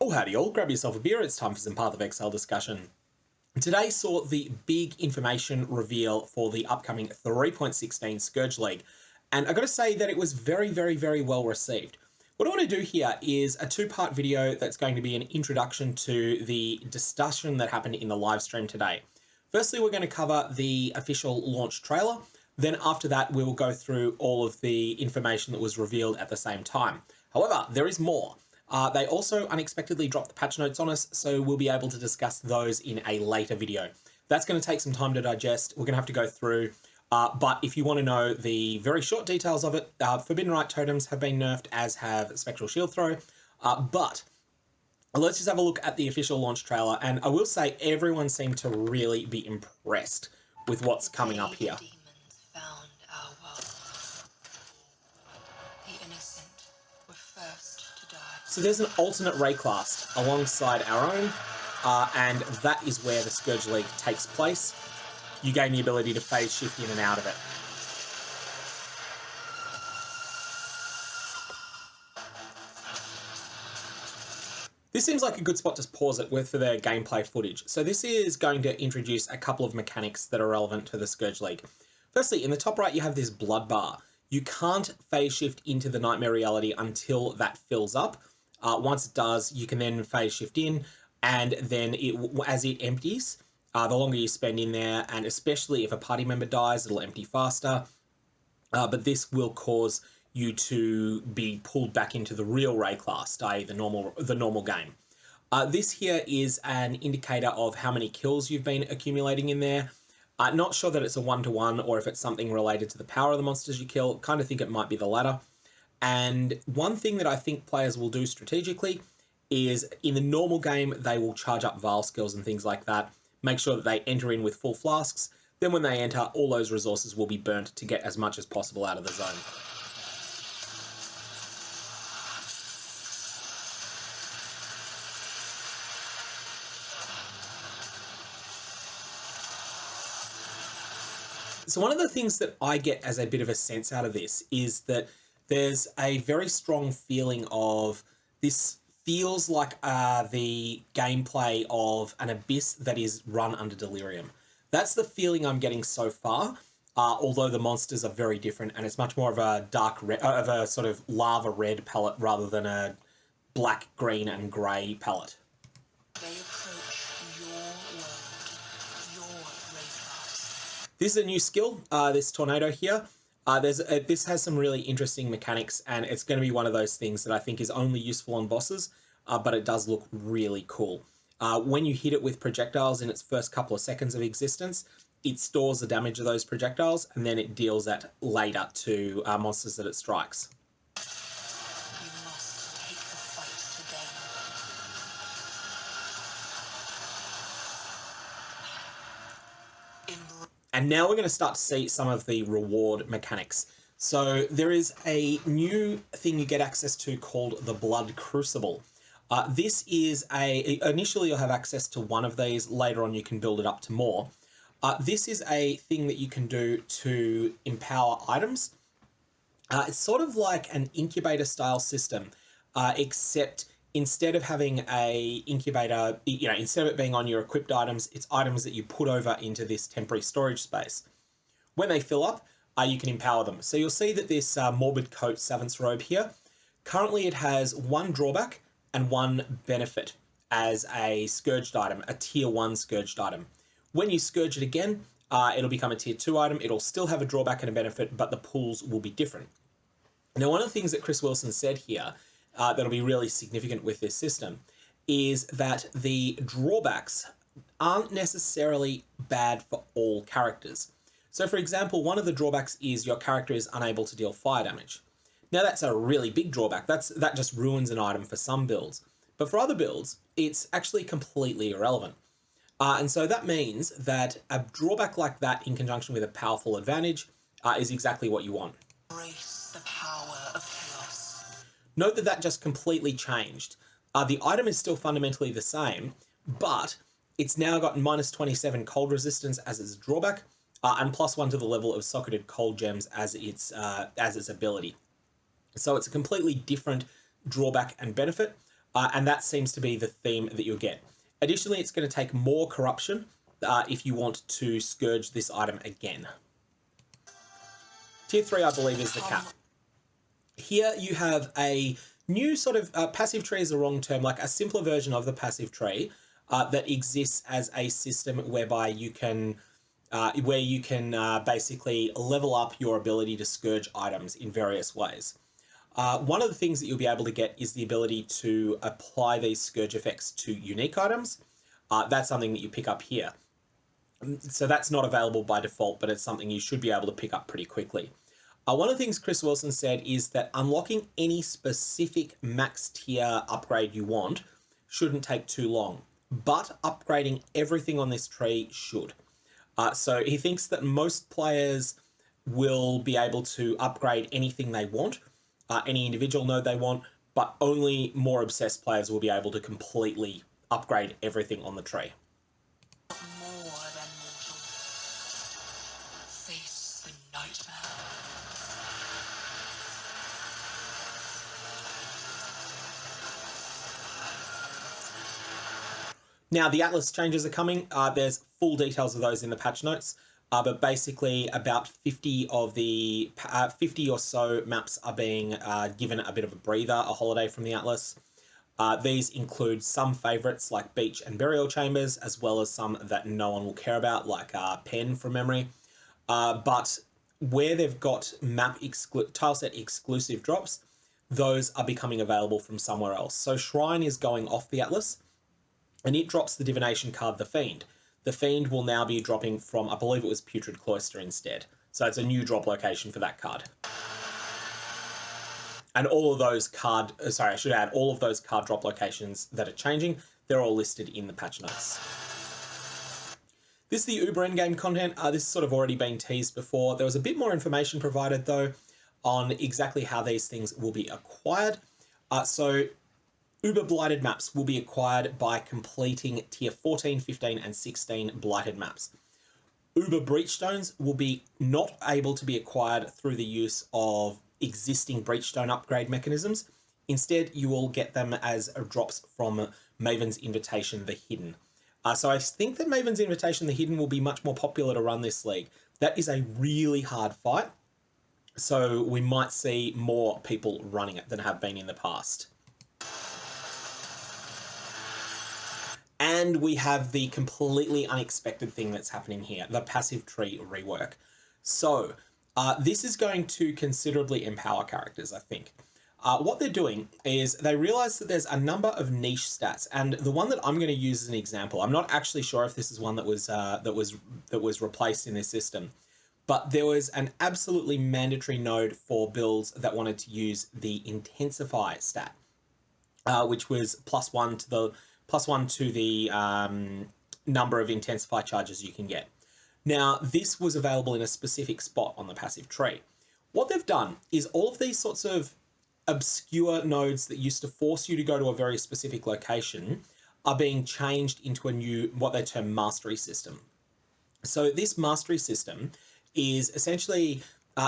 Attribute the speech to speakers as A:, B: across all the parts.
A: Oh, howdy all, grab yourself a beer, it's time for some Path of Exile discussion. Today saw the big information reveal for the upcoming 3.16 Scourge League, and I gotta say that it was very well received. What I want to do here is a two-part video that's going to be an introduction to the discussion that happened in the live stream today. Firstly, we're going to cover the official launch trailer. Then after that, we will go through all of the information that was revealed at the same time. However, there is more. They also unexpectedly dropped the patch notes on us, so we'll be able to discuss those in a later video. That's going to take some time to digest. We're going to have to go through. But if you want to know the very short details of it, Forbidden Rite totems have been nerfed, as have Spectral Shield Throw. But let's just have a look at the official launch trailer. And I will say everyone seemed to really be impressed with what's coming up here. So there's an alternate Rayclast alongside our own, and that is where the Scourge League takes place. You gain the ability to phase shift in and out of it. This seems like a good spot to pause it with for the gameplay footage. So this is going to introduce a couple of mechanics that are relevant to the Scourge League. Firstly, in the top right, you have this blood bar. You can't phase shift into the Nightmare reality until that fills up. Once it does, you can then phase shift in, and then as it empties, the longer you spend in there, and especially if a party member dies, it'll empty faster. But this will cause you to be pulled back into the real Rayclast, i.e. the normal game. This here is an indicator of how many kills you've been accumulating in there. Not sure that it's a one-to-one or if it's something related to the power of the monsters you kill. Kind of think it might be the latter. And one thing that I think players will do strategically is in the normal game, they will charge up Vial skills and things like that. Make sure that they enter in with full flasks. Then when they enter, all those resources will be burnt to get as much as possible out of the zone. So one of the things that I get as a bit of a sense out of this is that there's a very strong feeling of this feels like the gameplay of an Abyss that is run under Delirium. That's the feeling I'm getting so far, although the monsters are very different and it's much more of a dark red, of a sort of lava red palette rather than a black, green and grey palette. They approach your world, your Rayclast. This is a new skill, this tornado here. This has some really interesting mechanics, and it's going to be one of those things that I think is only useful on bosses, but it does look really cool. When you hit it with projectiles in its first couple of seconds of existence, it stores the damage of those projectiles, and then it deals that later to monsters that it strikes. You must take the fight today. And now we're going to start to see some of the reward mechanics. So there is a new thing you get access to called the Blood Crucible. This is initially you'll have access to one of these, later on you can build it up to more. This is a thing that you can do to empower items. It's sort of like an incubator style system, except instead of having a incubator, instead of it being on your equipped items, it's items that you put over into this temporary storage space. When they fill up, you can empower them. So you'll see that this Morbid Coat Savant's Robe here, currently it has one drawback and one benefit as a Scourged item, a tier 1 Scourged item. When you Scourge it again, it'll become a tier 2 item. It'll still have a drawback and a benefit, but the pools will be different. Now, one of the things that Chris Wilson said here that'll be really significant with this system is that the drawbacks aren't necessarily bad for all characters. So for example, one of the drawbacks is your character is unable to deal fire damage. Now that's a really big drawback. That just ruins an item for some builds. But for other builds, it's actually completely irrelevant. And so that means that a drawback like that in conjunction with a powerful advantage is exactly what you want. Embrace the power of chaos. Note that just completely changed. The item is still fundamentally the same, but it's now got minus 27 cold resistance as its drawback, and +1 to the level of socketed cold gems as its ability. So it's a completely different drawback and benefit. and that seems to be the theme that you'll get. Additionally, it's going to take more corruption if you want to Scourge this item again. Tier 3, I believe, is the cap. Here you have a new sort of passive tree is the wrong term, like a simpler version of the passive tree that exists as a system whereby you can basically level up your ability to Scourge items in various ways. One of the things that you'll be able to get is the ability to apply these Scourge effects to unique items. That's something that you pick up here. So that's not available by default, but it's something you should be able to pick up pretty quickly. One of the things Chris Wilson said is that unlocking any specific max tier upgrade you want shouldn't take too long, but upgrading everything on this tree should. So he thinks that most players will be able to upgrade anything they want, any individual node they want, but only more obsessed players will be able to completely upgrade everything on the tree.
B: More than mortal. Face the nightmare.
A: Now, the Atlas changes are coming. There's full details of those in the patch notes. But basically, about 50 of the 50 or so maps are being given a bit of a breather, a holiday from the Atlas. These include some favorites like Beach and Burial Chambers, as well as some that no one will care about, like Pen from memory. But where they've got tileset exclusive drops, those are becoming available from somewhere else. So Shrine is going off the Atlas, and it drops the divination card, the Fiend. The Fiend will now be dropping from, I believe it was Putrid Cloister instead. So it's a new drop location for that card. And all of those all of those card drop locations that are changing, they're all listed in the patch notes. This is the Uber endgame content. This has sort of already been teased before. There was a bit more information provided, though, on exactly how these things will be acquired. So Uber Blighted maps will be acquired by completing tier 14, 15, and 16 Blighted maps. Uber Breachstones will be not able to be acquired through the use of existing Breachstone upgrade mechanisms. Instead, you will get them as drops from Maven's Invitation, the Hidden. So I think that Maven's Invitation, the Hidden, will be much more popular to run this league. That is a really hard fight, so we might see more people running it than have been in the past. And we have the completely unexpected thing that's happening here, the passive tree rework. So this is going to considerably empower characters, I think. What they're doing is they realize that there's a number of niche stats, and the one that I'm going to use as an example, I'm not actually sure if this is one that was replaced in this system, but there was an absolutely mandatory node for builds that wanted to use the Intensify stat, which was +1 to the number of Intensify charges you can get. Now, this was available in a specific spot on the passive tree. What they've done is all of these sorts of obscure nodes that used to force you to go to a very specific location are being changed into a new, what they term mastery system. So this mastery system is essentially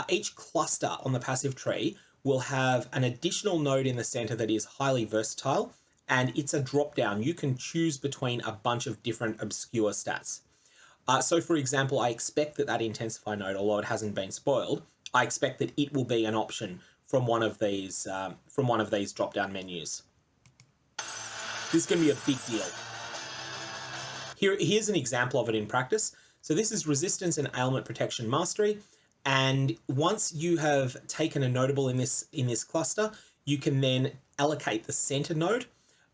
A: each cluster on the passive tree will have an additional node in the center that is highly versatile, and it's a drop down. You can choose between a bunch of different obscure stats. So for example, I expect that Intensify node, although it hasn't been spoiled, I expect that it will be an option from one of these drop-down menus. This is going to be a big deal. Here's an example of it in practice. So this is Resistance and Ailment Protection Mastery, and once you have taken a notable in this cluster, you can then allocate the center node,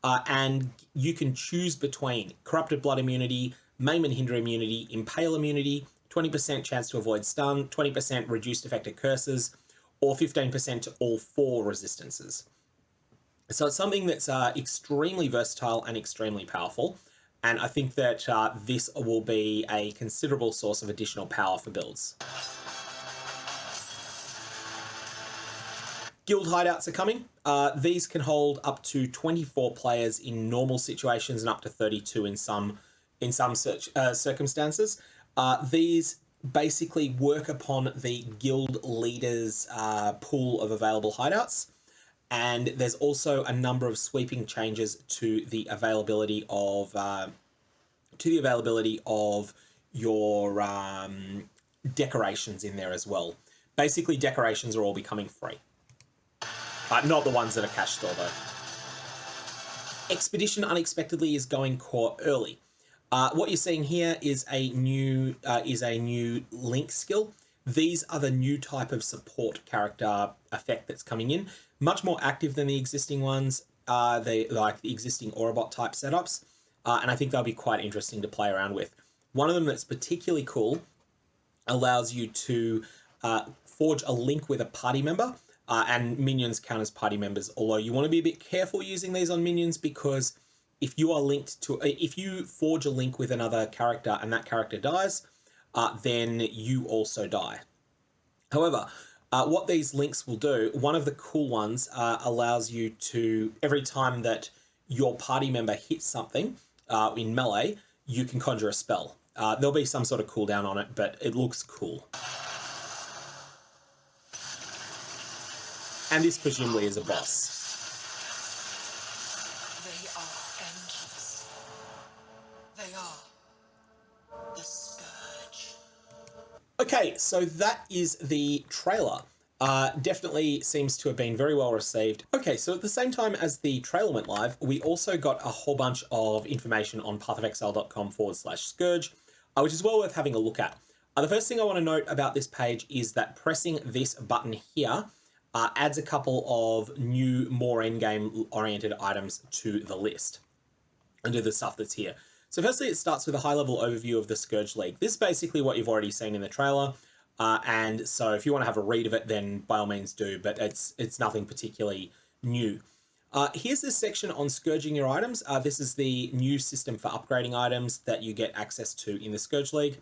A: and you can choose between Corrupted Blood Immunity, Maim and Hinder Immunity, Impale Immunity, 20% chance to avoid stun, 20% reduced effective curses, or 15% to all 4 resistances. So it's something that's extremely versatile and extremely powerful, and I think that this will be a considerable source of additional power for builds. Guild hideouts are coming. These can hold up to 24 players in normal situations and up to 32 in some such circumstances. These basically work upon the guild leaders' pool of available hideouts, and there's also a number of sweeping changes to the availability of your decorations in there as well. Basically, decorations are all becoming free. Not the ones that are cash store though. Expedition unexpectedly is going core early. What you're seeing here is a new link skill. These are the new type of support character effect that's coming in, much more active than the existing ones. They like the existing Aurabot type setups, and I think they'll be quite interesting to play around with. One of them that's particularly cool allows you to forge a link with a party member, and minions count as party members, although you want to be a bit careful using these on minions, because if you forge a link with another character and that character dies, then you also die. However, what these links will do, one of the cool ones allows you to, every time that your party member hits something in melee, you can conjure a spell. There'll be some sort of cooldown on it, but it looks cool. And this presumably is a boss.
B: They are endless. They are the Scourge.
A: Okay, so that is the trailer. Definitely seems to have been very well received. Okay, so at the same time as the trailer went live, we also got a whole bunch of information on pathofexile.com/Scourge, which is well worth having a look at. The first thing I want to note about this page is that pressing this button here adds a couple of new, more endgame oriented items to the list and to the stuff that's here. So firstly, it starts with a high-level overview of the Scourge League. This is basically what you've already seen in the trailer, and so if you want to have a read of it, then by all means do, but it's nothing particularly new. Here's this section on scourging your items. This is the new system for upgrading items that you get access to in the Scourge League.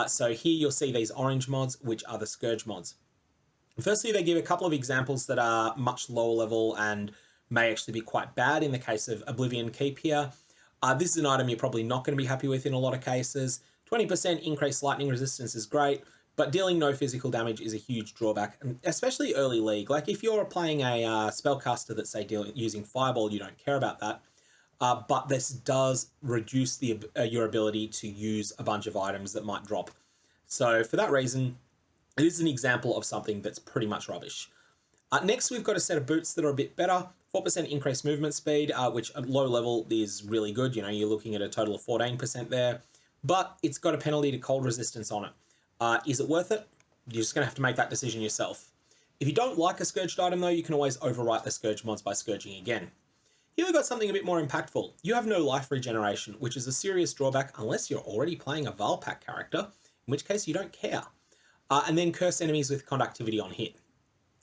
A: So here you'll see these orange mods, which are the Scourge mods. Firstly, they give a couple of examples that are much lower level and may actually be quite bad. In the case of Oblivion Keep here, this is an item you're probably not going to be happy with in a lot of cases. 20% increased lightning resistance is great, but dealing no physical damage is a huge drawback, especially early league. Like if you're playing a spellcaster that's, say, using Fireball, you don't care about that. But this does reduce your ability to use a bunch of items that might drop. So for that reason, this is an example of something that's pretty much rubbish. Next, we've got a set of boots that are a bit better. 4% increased movement speed, which at low level is really good. You know, you're looking at a total of 14% there. But it's got a penalty to cold resistance on it. Is it worth it? You're just going to have to make that decision yourself. If you don't like a Scourged item, though, you can always overwrite the Scourge mods by Scourging again. Here we've got something a bit more impactful. You have no life regeneration, which is a serious drawback unless you're already playing a Valpak character, in which case you don't care. And then curse enemies with conductivity on hit,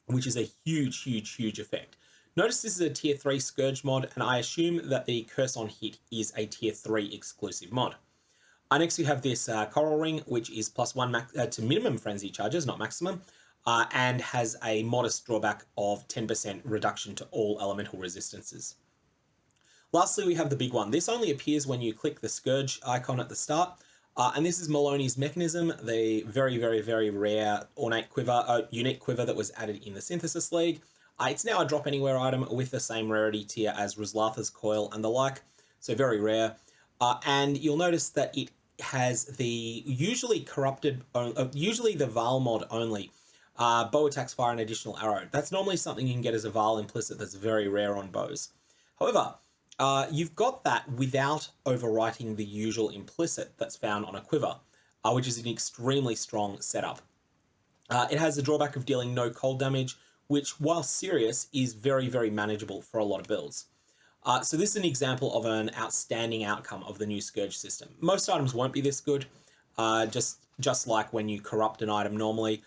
A: which is a huge, huge, huge effect. Notice this is a tier 3 Scourge mod, and I assume that the curse on hit is a tier 3 exclusive mod. Next we have this Coral Ring, which is +1 to minimum frenzy charges, not maximum, and has a modest drawback of 10% reduction to all elemental resistances. Lastly, we have the big one. This only appears when you click the Scourge icon at the start, and this is Maloney's Mechanism, the very, very, very rare ornate quiver, unique quiver that was added in the Synthesis League. It's now a drop anywhere item with the same rarity tier as Rizlatha's Coil and the like, so very rare. And you'll notice that it has the usually the Val mod only. Bow attacks fire an additional arrow. That's normally something you can get as a Val implicit that's very rare on bows. However, you've got that without overwriting the usual implicit that's found on a quiver, which is an extremely strong setup. It has the drawback of dealing no cold damage, which, while serious, is very, very manageable for a lot of builds. So this is an example of an outstanding outcome of the new Scourge system. Most items won't be this good, just like when you corrupt an item normally.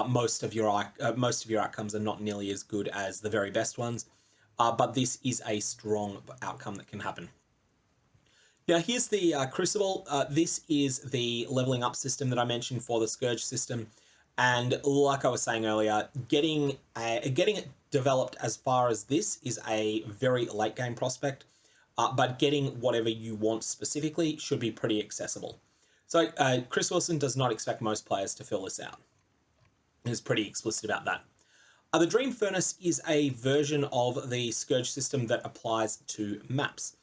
A: Most of your outcomes are not nearly as good as the very best ones. But this is a strong outcome that can happen. Now here's the Crucible. This is the leveling up system that I mentioned for the Scourge system. And like I was saying earlier, getting it developed as far as this is a very late game prospect, but getting whatever you want specifically should be pretty accessible. So Chris Wilson does not expect most players to fill this out. He's pretty explicit about that. The Dream Furnace is a version of the Scourge system that applies to maps.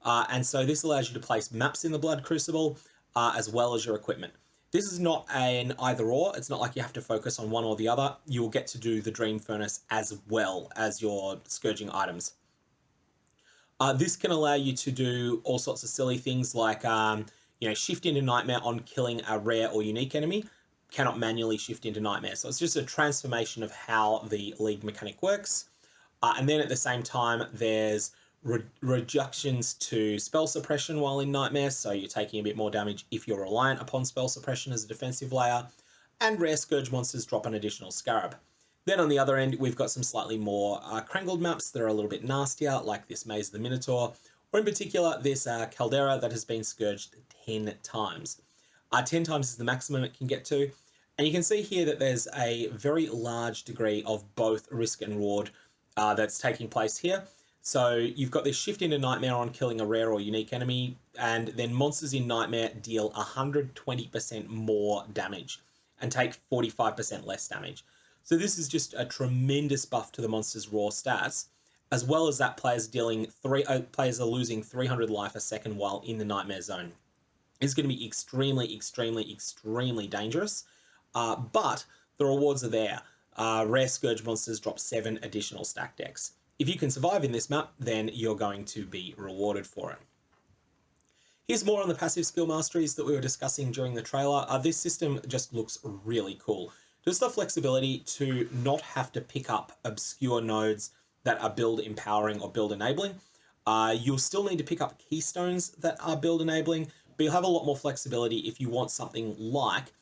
A: And so this allows you to place maps in the Blood Crucible as well as your equipment. This is not an either or. It's not like you have to focus on one or the other. You'll get to do the Dream Furnace as well as your scourging items. This can allow you to do all sorts of silly things like, shift into Nightmare on killing a rare or unique enemy. Cannot manually shift into Nightmare. So it's just a transformation of how the League mechanic works. And then at the same time, there's reductions to spell suppression while in Nightmare, so you're taking a bit more damage if you're reliant upon spell suppression as a defensive layer, and rare Scourge monsters drop an additional Scarab. Then on the other end, we've got some slightly more Crangled maps that are a little bit nastier, like this Maze of the Minotaur, or in particular, this Caldera that has been Scourged 10 times. 10 times is the maximum it can get to, and you can see here that there's a very large degree of both risk and reward that's taking place here. So you've got this shift into Nightmare on killing a rare or unique enemy, and then monsters in Nightmare deal 120% more damage and take 45% less damage. So this is just a tremendous buff to the monster's raw stats, as well as that players are losing 300 life a second while in the Nightmare zone. It's going to be extremely, extremely, extremely dangerous, but the rewards are there. Rare Scourge monsters drop 7 additional stack decks. If you can survive in this map, then you're going to be rewarded for it. Here's more on the passive skill masteries that we were discussing during the trailer. This system just looks really cool. Just the flexibility to not have to pick up obscure nodes that are build empowering or build enabling. You'll still need to pick up keystones that are build enabling, but you'll have a lot more flexibility if you want something like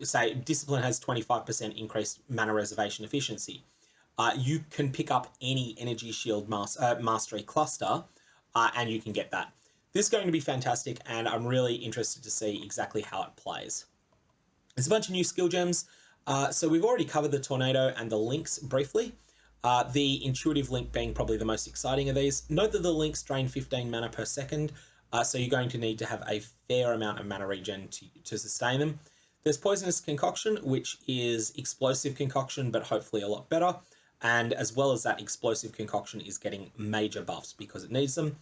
A: say, Discipline has 25% increased mana reservation efficiency. You can pick up any Energy Shield Mastery cluster, and you can get that. This is going to be fantastic, and I'm really interested to see exactly how it plays. There's a bunch of new skill gems. So we've already covered the Tornado and the Links briefly. The Intuitive Link being probably the most exciting of these. Note that the Links drain 15 mana per second, so you're going to need to have a fair amount of mana regen to sustain them. There's Poisonous Concoction, which is Explosive Concoction, but hopefully a lot better. And as well as that, Explosive Concoction is getting major buffs because it needs them.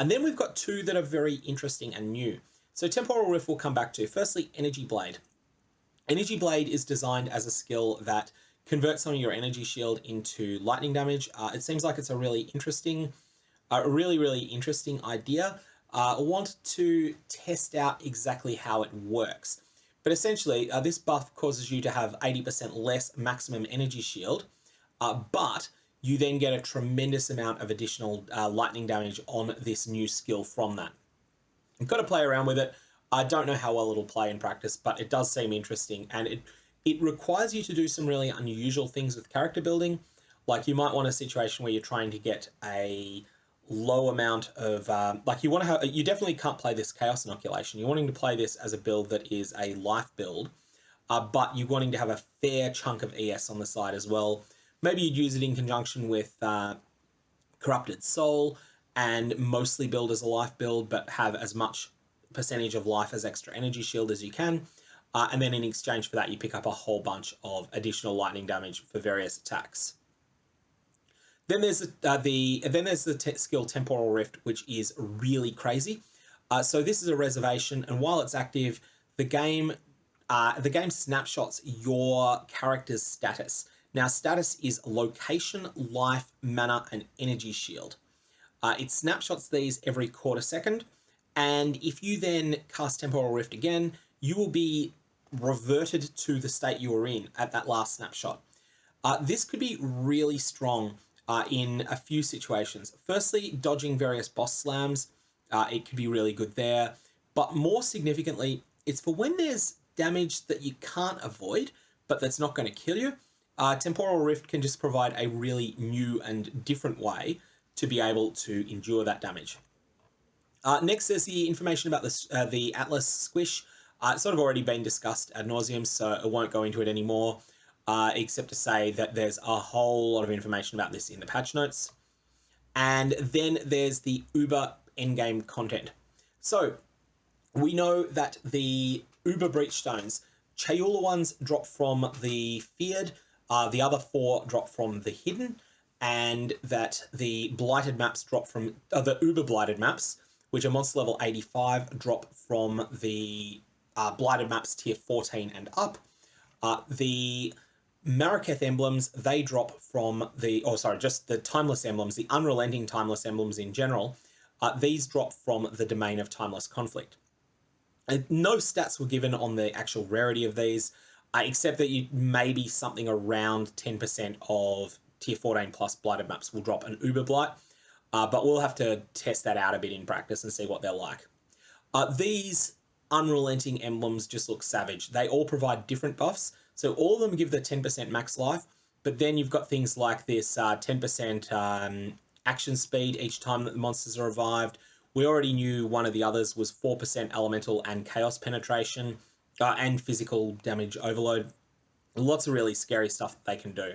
A: And then we've got 2 that are very interesting and new. So Temporal Rift we'll come back to. Firstly, Energy Blade. Energy Blade is designed as a skill that converts some of your energy shield into lightning damage. It seems like it's a really interesting idea. I want to test out exactly how it works. But essentially, this buff causes you to have 80% less maximum energy shield, but you then get a tremendous amount of additional lightning damage on this new skill from that. You've got to play around with it. I don't know how well it'll play in practice, but it does seem interesting, and it requires you to do some really unusual things with character building. Like you might want a situation where you're trying to get a low amount of you definitely can't play this Chaos Inoculation. You're wanting to play this as a build that is a life build, but you're wanting to have a fair chunk of ES on the side as well. Maybe you'd use it in conjunction with Corrupted Soul and mostly build as a life build, but have as much percentage of life as extra energy shield as you can. And then in exchange for that, you pick up a whole bunch of additional lightning damage for various attacks. Then there's the skill Temporal Rift, which is really crazy. So this is a reservation, and while it's active, the game snapshots your character's status. Now, status is location, life, mana, and energy shield. It snapshots these every quarter second, and if you then cast Temporal Rift again, you will be reverted to the state you were in at that last snapshot. This could be really strong in a few situations. Firstly, dodging various boss slams, it could be really good there. But more significantly, it's for when there's damage that you can't avoid, but that's not going to kill you. Temporal Rift can just provide a really new and different way to be able to endure that damage. Next, there's the information about the Atlas Squish. It's sort of already been discussed ad nauseum, so I won't go into it anymore, except to say that there's a whole lot of information about this in the patch notes. And then there's the Uber endgame content. So we know that the Uber Breachstones, Chayula ones drop from the Feared, The other 4 drop from the hidden, and that the blighted maps drop from the uber blighted maps, which are monster level 85, drop from the blighted maps tier 14 and up. The Maraketh emblems, they drop from just the timeless emblems, the unrelenting timeless emblems in general. These drop from the domain of timeless conflict. No stats were given on the actual rarity of these, except that you maybe something around 10% of tier 14 plus blighted maps will drop an uber blight, but we'll have to test that out a bit in practice and see what they're like. These unrelenting emblems just look savage. They all provide different buffs, so all of them give the 10% max life, but then you've got things like this 10% action speed each time that the monsters are revived. We already knew one of the others was 4% elemental and chaos penetration, and physical damage overload. Lots of really scary stuff that they can do.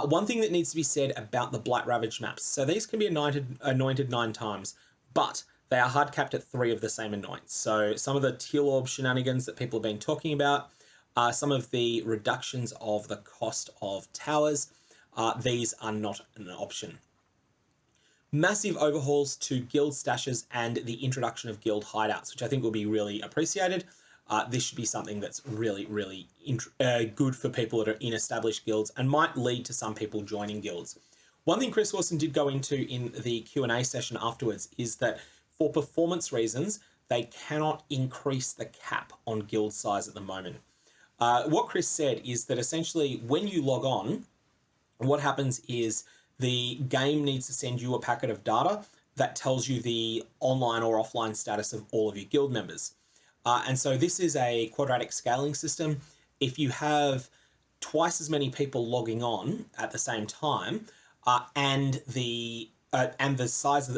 A: One thing that needs to be said about the Blight Ravaged maps. So these can be anointed 9 times, but they are hard capped at 3 of the same anoints. So some of the Teal Orb shenanigans that people have been talking about, some of the reductions of the cost of towers, these are not an option. Massive overhauls to guild stashes and the introduction of guild hideouts, which I think will be really appreciated. This should be something that's really, really good for people that are in established guilds and might lead to some people joining guilds. One thing Chris Wilson did go into in the Q&A session afterwards is that for performance reasons, they cannot increase the cap on guild size at the moment. What Chris said is that essentially when you log on, what happens is the game needs to send you a packet of data that tells you the online or offline status of all of your guild members. And so this is a quadratic scaling system. If you have twice as many people logging on at the same time, and the size of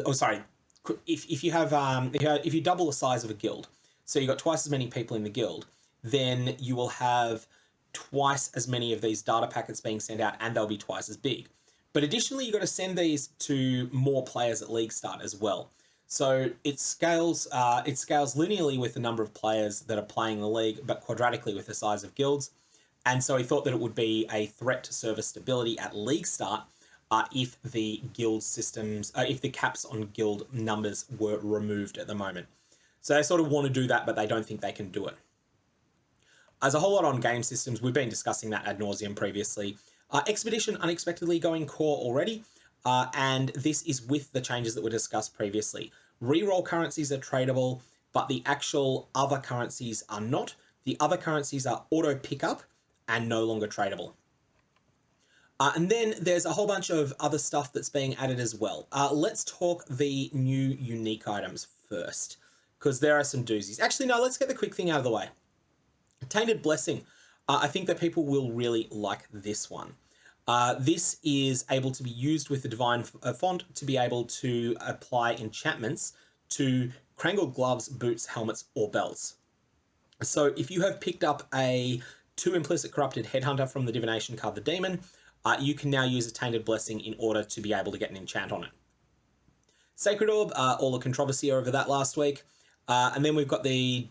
A: if you double the size of a guild, so you've got twice as many people in the guild, then you will have twice as many of these data packets being sent out, and they'll be twice as big. But additionally, you've got to send these to more players at league start as well. So it scales linearly with the number of players that are playing the league, but quadratically with the size of guilds. And so he thought that it would be a threat to server stability at league start if the guild systems, if the caps on guild numbers were removed at the moment. So they sort of want to do that, but they don't think they can do it. There's a whole lot on game systems. We've been discussing that ad nauseum previously. Expedition unexpectedly going core already, and this is with the changes that were discussed previously. Reroll currencies are tradable, but the actual other currencies are not. The other currencies are auto pickup and no longer tradable. And then there's a whole bunch of other stuff that's being added as well. Let's talk the new unique items first, because there are some doozies. Actually, no, let's get the quick thing out of the way. Tainted Blessing. I think that people will really like this one. This is able to be used with the Divine Font to be able to apply enchantments to Crangled Gloves, Boots, Helmets, or Belts. So if you have picked up a 2 Implicit Corrupted Headhunter from the Divination card, the Demon, you can now use a Tainted Blessing in order to be able to get an enchant on it. Sacred Orb, all the controversy over that last week. And then we've got the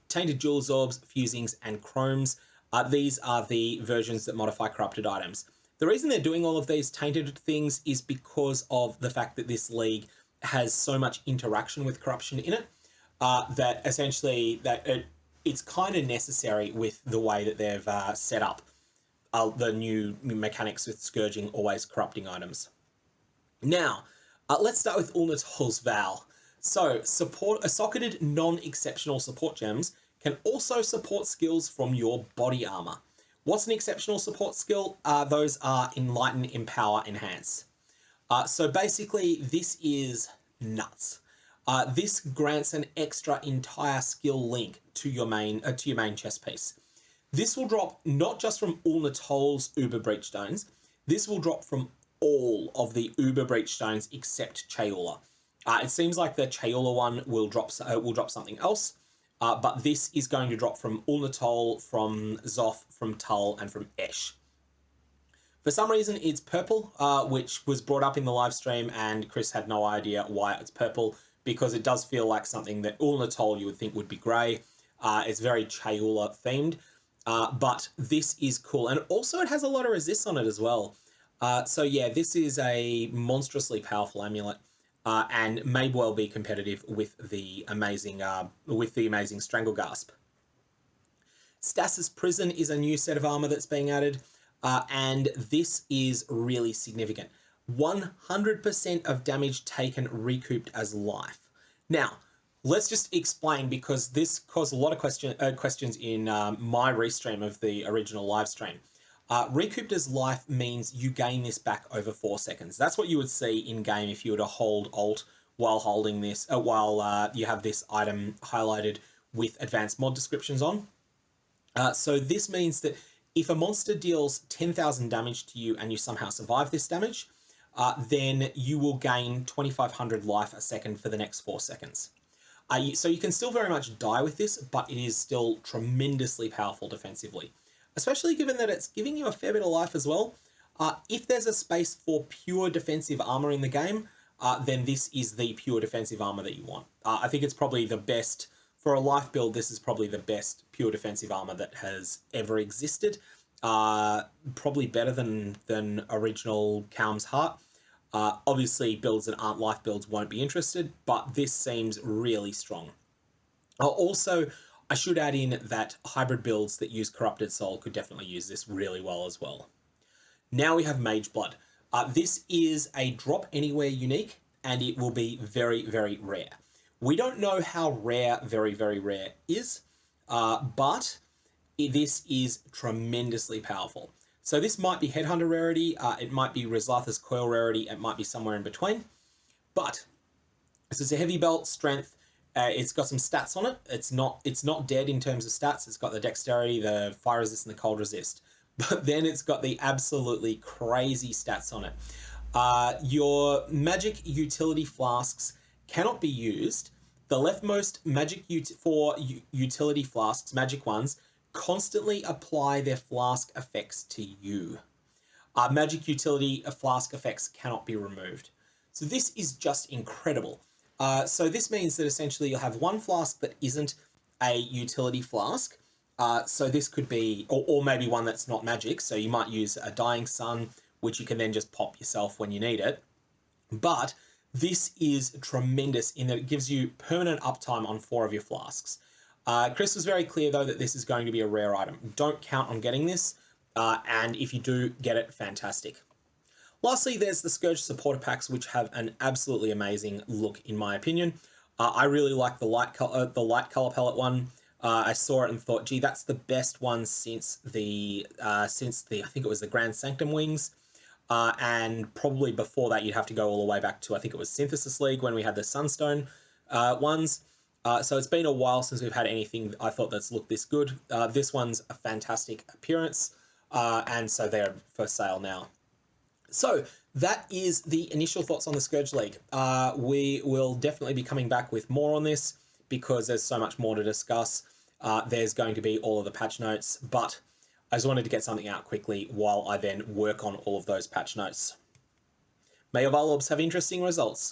A: Tainted Jewels Orbs, Fusings, and Chromes. These are the versions that modify corrupted items. The reason they're doing all of these tainted things is because of the fact that this league has so much interaction with corruption in it, that essentially it's kind of necessary with the way that they've set up the new mechanics with Scourging always corrupting items. Now, let's start with Ulnatol's Vow. So, socketed non-exceptional support gems can also support skills from your body armor. What's an exceptional support skill? Those are Enlighten, Empower, Enhance. So basically, this is nuts. This grants an extra entire skill link to your main chest piece. This will drop not just from Ulnatol's Uber Breach Stones. This will drop from all of the Uber Breach Stones except Chayula. It seems like the Chayula one will drop something else, but this is going to drop from Ulnatol, from Zoth, from Tull, and from Esh. For some reason, it's purple, which was brought up in the live stream, and Chris had no idea why it's purple, because it does feel like something that Ulnatol you would think would be grey. It's very Chayula themed. but this is cool. And also it has a lot of resist on it as well. So yeah, this is a monstrously powerful amulet, and may well be competitive with the amazing Strangle Gasp. Stasis Prison is a new set of armor that's being added, and this is really significant. 100% of damage taken recouped as life. Now, let's just explain, because this caused a lot of questions in my restream of the original live stream. Recouped as life means you gain this back over 4 seconds. That's what you would see in game if you were to hold Alt while holding this, while you have this item highlighted with advanced mod descriptions on. So this means that if a monster deals 10,000 damage to you and you somehow survive this damage, then you will gain 2,500 life a second for the next 4 seconds. So you can still very much die with this, but it is still tremendously powerful defensively, especially given that it's giving you a fair bit of life as well. If there's a space for pure defensive armor in the game, then this is the pure defensive armor that you want. I think it's probably the best. For a life build, this is probably the best pure defensive armor that has ever existed. Probably better than original Calm's Heart. Obviously, builds that aren't life builds won't be interested, but this seems really strong. Also, I should add in that hybrid builds that use Corrupted Soul could definitely use this really well as well. Now we have Mage Blood. This is a drop anywhere unique, and it will be very, very rare. We don't know how rare very, very rare is, but this is tremendously powerful. So this might be Headhunter rarity, it might be Rizlatha's Coil rarity, it might be somewhere in between. But this is a heavy belt, strength, it's got some stats on it. It's not dead in terms of stats. It's got the dexterity, the fire resist, and the cold resist. But then it's got the absolutely crazy stats on it. Your magic utility flasks cannot be used. The leftmost magic utility flasks, magic ones, constantly apply their flask effects to you. Magic utility flask effects cannot be removed. So this is just incredible. So this means that essentially you'll have one flask that isn't a utility flask. So this could be, or maybe one that's not magic. So you might use a Dying Sun, which you can then just pop yourself when you need it. But this is tremendous in that it gives you permanent uptime on 4 of your flasks. Chris was very clear, though, that this is going to be a rare item. Don't count on getting this, and if you do get it, fantastic. Lastly, there's the Scourge supporter packs, which have an absolutely amazing look, in my opinion. I really like the light color palette one. I saw it and thought, gee, that's the best one since the I think it was the Grand Sanctum Wings. And probably before that, you'd have to go all the way back to, I think it was Synthesis League when we had the Sunstone ones. So it's been a while since we've had anything I thought that's looked this good. This one's a fantastic appearance, and so they're for sale now. So that is the initial thoughts on the Scourge League. We will definitely be coming back with more on this because there's so much more to discuss. There's going to be all of the patch notes, but I just wanted to get something out quickly while I then work on all of those patch notes. May your Varlobs have interesting results.